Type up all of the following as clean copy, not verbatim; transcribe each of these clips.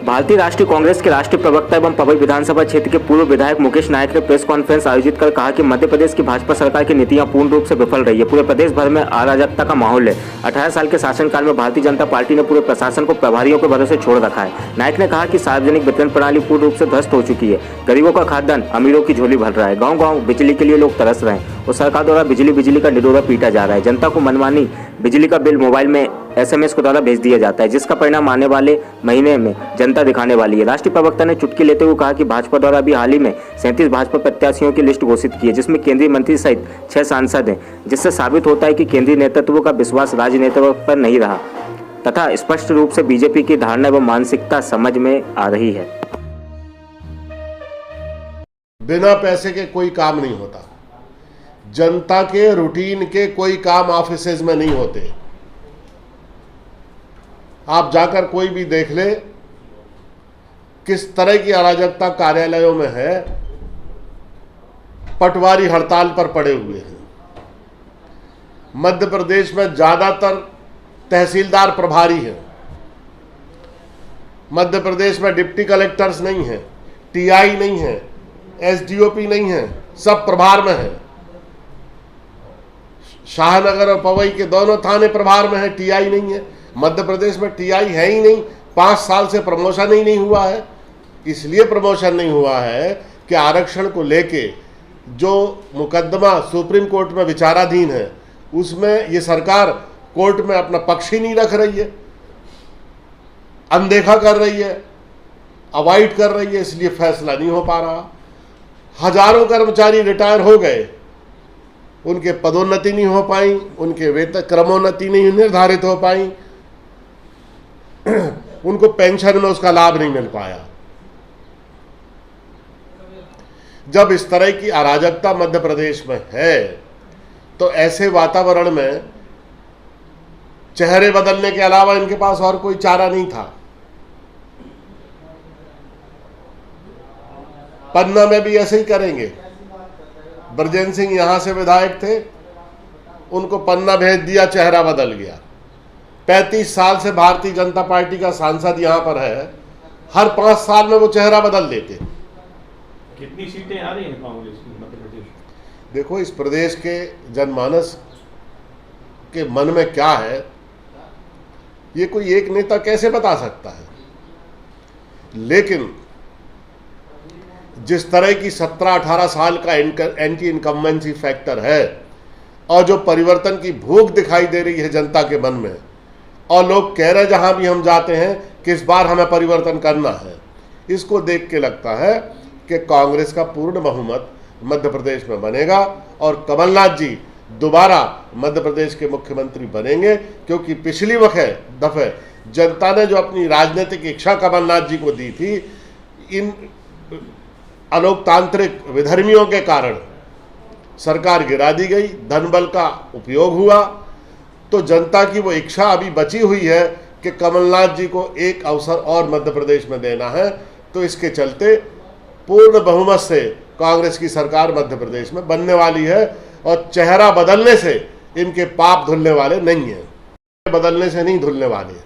भारतीय राष्ट्रीय कांग्रेस के राष्ट्रीय प्रवक्ता एवं पवई विधानसभा क्षेत्र के पूर्व विधायक मुकेश नायक ने प्रेस कॉन्फ्रेंस आयोजित कर कहा कि मध्य प्रदेश की भाजपा सरकार की नीतियां पूर्ण रूप से विफल रही है। पूरे प्रदेश भर में अराजकता का माहौल है। 18 साल के शासनकाल में भारतीय जनता पार्टी ने पूरे प्रशासन को प्रभारियों के भरोसे छोड़ रखा है। नायक ने कहा कि सार्वजनिक वितरण प्रणाली पूर्ण रूप से ध्वस्त हो चुकी है। गरीबों का खाद्यान्न अमीरों की झोली भर रहा है। गाँव-गाँव बिजली के लिए लोग तरस रहे हैं और सरकार द्वारा बिजली का डिडोरा पीटा जा रहा है। जनता को मनमानी बिजली का बिल मोबाइल में SMS के द्वारा भेज दिया जाता है, जिसका परिणाम आने वाले महीने में जनता दिखाने वाली है। राष्ट्रीय प्रवक्ता ने चुटकी लेते हुए कहा कि भाजपा द्वारा अभी हाल ही में 37 भाजपा प्रत्याशियों की लिस्ट घोषित की है, जिसमें केंद्रीय मंत्री सहित 6 सांसद हैं, जिससे साबित होता है कि केंद्रीय नेतृत्व का विश्वास राज्य नेतृत्व पर नहीं रहा तथा स्पष्ट रूप से बीजेपी की धारणा एवं मानसिकता समझ में आ रही है। बिना पैसे के कोई काम नहीं होता। जनता के रूटीन के कोई काम ऑफिसेज में नहीं होते। आप जाकर कोई भी देख ले किस तरह की अराजकता कार्यालयों में है। पटवारी हड़ताल पर पड़े हुए हैं। मध्य प्रदेश में ज्यादातर तहसीलदार प्रभारी हैं। मध्य प्रदेश में डिप्टी कलेक्टर्स नहीं हैं, TI नहीं है, SDOP नहीं है, सब प्रभार में है। शाहनगर और पवई के दोनों थाने प्रभार में है, TI नहीं है। मध्य प्रदेश में TI है ही नहीं। 5 साल से प्रमोशन ही नहीं हुआ है। इसलिए प्रमोशन नहीं हुआ है कि आरक्षण को लेके जो मुकदमा सुप्रीम कोर्ट में विचाराधीन है, उसमें ये सरकार कोर्ट में अपना पक्ष ही नहीं रख रही है, अनदेखा कर रही है, अवॉइड कर रही है, इसलिए फैसला नहीं हो पा रहा। हजारों कर्मचारी रिटायर हो गए, उनके पदोन्नति नहीं हो पाई, उनके वेतन क्रमोन्नति नहीं निर्धारित हो पाई, उनको पेंशन में उसका लाभ नहीं मिल पाया। जब इस तरह की अराजकता मध्य प्रदेश में है, तो ऐसे वातावरण में चेहरे बदलने के अलावा इनके पास और कोई चारा नहीं था। पन्ना में भी ऐसे ही करेंगे। ब्रजेंद्र सिंह यहां से विधायक थे, उनको पन्ना भेज दिया, चेहरा बदल गया। 35 साल से भारतीय जनता पार्टी का सांसद यहां पर है, हर 5 साल में वो चेहरा बदल देते। कितनी सीटें आ रही हैं कांग्रेस की मध्य प्रदेश? देखो, इस प्रदेश के जनमानस के मन में क्या है, ये कोई एक नेता कैसे बता सकता है। लेकिन जिस तरह की 17-18 साल का एंटी इनकम्बेंसी फैक्टर है और जो परिवर्तन की भूख दिखाई दे रही है जनता के मन में, और लोग कह रहे जहां भी हम जाते हैं कि इस बार हमें परिवर्तन करना है, इसको देख के लगता है कि कांग्रेस का पूर्ण बहुमत मध्य प्रदेश में बनेगा और कमलनाथ जी दोबारा मध्य प्रदेश के मुख्यमंत्री बनेंगे। क्योंकि पिछली दफे जनता ने जो अपनी राजनीतिक इच्छा कमलनाथ जी को दी थी, इन अलोकतांत्रिक विधर्मियों के कारण सरकार गिरा दी गई, धनबल का उपयोग हुआ। तो जनता की वो इच्छा अभी बची हुई है कि कमलनाथ जी को एक अवसर और मध्य प्रदेश में देना है। तो इसके चलते पूर्ण बहुमत से कांग्रेस की सरकार मध्य प्रदेश में बनने वाली है और चेहरा बदलने से इनके पाप धुलने वाले नहीं हैं। बदलने से नहीं धुलने वाले हैं।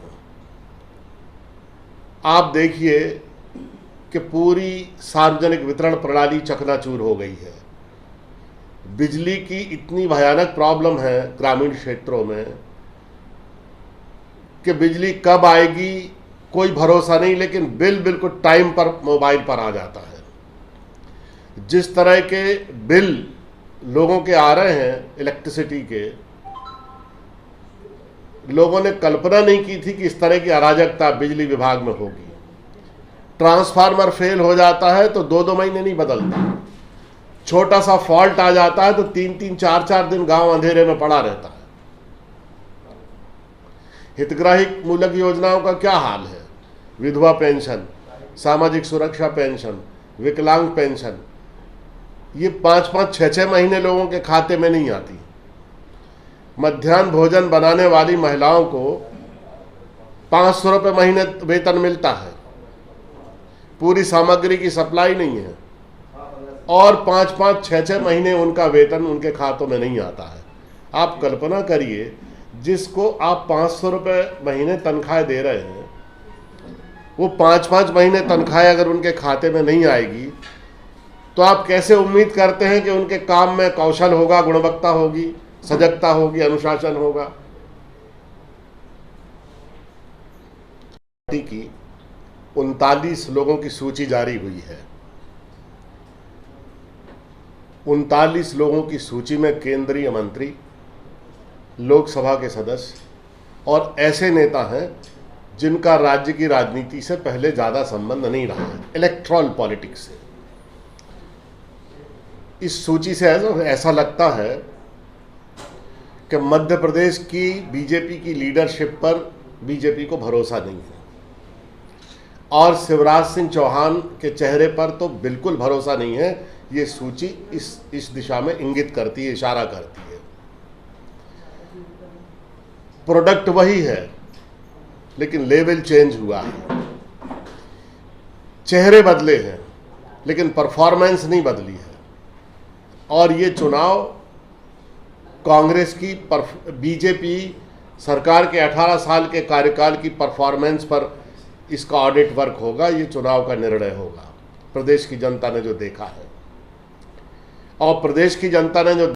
आप देखिए कि पूरी सार्वजनिक वितरण प्रणाली चकनाचूर हो गई है। बिजली की इतनी भयानक प्रॉब्लम है ग्रामीण क्षेत्रों में कि बिजली कब आएगी कोई भरोसा नहीं, लेकिन बिल बिल्कुल टाइम पर मोबाइल पर आ जाता है। जिस तरह के बिल लोगों के आ रहे हैं इलेक्ट्रिसिटी के, लोगों ने कल्पना नहीं की थी कि इस तरह की अराजकता बिजली विभाग में होगी। ट्रांसफार्मर फेल हो जाता है तो 2-2 महीने नहीं बदलता। छोटा सा फॉल्ट आ जाता है तो 3-3, 4-4 दिन गांव अंधेरे में पड़ा रहता है। हितग्राही मूलक योजनाओं का क्या हाल है? विधवा पेंशन, सामाजिक सुरक्षा पेंशन, विकलांग पेंशन, ये 5-5, 6-6 महीने लोगों के खाते में नहीं आती। मध्याह्न भोजन बनाने वाली महिलाओं को 500 रुपये महीने वेतन मिलता है, पूरी सामग्री की सप्लाई नहीं है, और 5-5, 6-6 महीने उनका वेतन उनके खातों में नहीं आता है। आप कल्पना करिए, जिसको आप 500 रुपये महीने तनख्वाह दे रहे हैं, वो 5-5 महीने तनख्वाह अगर उनके खाते में नहीं आएगी तो आप कैसे उम्मीद करते हैं कि उनके काम में कौशल होगा, गुणवत्ता होगी, सजगता होगी, अनुशासन होगा। पार्टी की 39 लोगों की सूची जारी हुई है। 39 लोगों की सूची में केंद्रीय मंत्री, लोकसभा के सदस्य और ऐसे नेता हैं जिनका राज्य की राजनीति से पहले ज़्यादा संबंध नहीं रहा है, इलेक्ट्रल पॉलिटिक्स से। इस सूची से ऐसा लगता है कि मध्य प्रदेश की बीजेपी की लीडरशिप पर बीजेपी को भरोसा नहीं है और शिवराज सिंह चौहान के चेहरे पर तो बिल्कुल भरोसा नहीं है। ये सूची इस दिशा में इंगित करती है, इशारा करती है। प्रोडक्ट वही है लेकिन लेवल चेंज हुआ है, चेहरे बदले हैं लेकिन परफॉर्मेंस नहीं बदली है। और ये चुनाव कांग्रेस की बीजेपी सरकार के 18 साल के कार्यकाल की परफॉर्मेंस पर इसका ऑडिट वर्क होगा। ये चुनाव का निर्णय होगा। प्रदेश की जनता ने जो देखा है और प्रदेश की जनता ने जो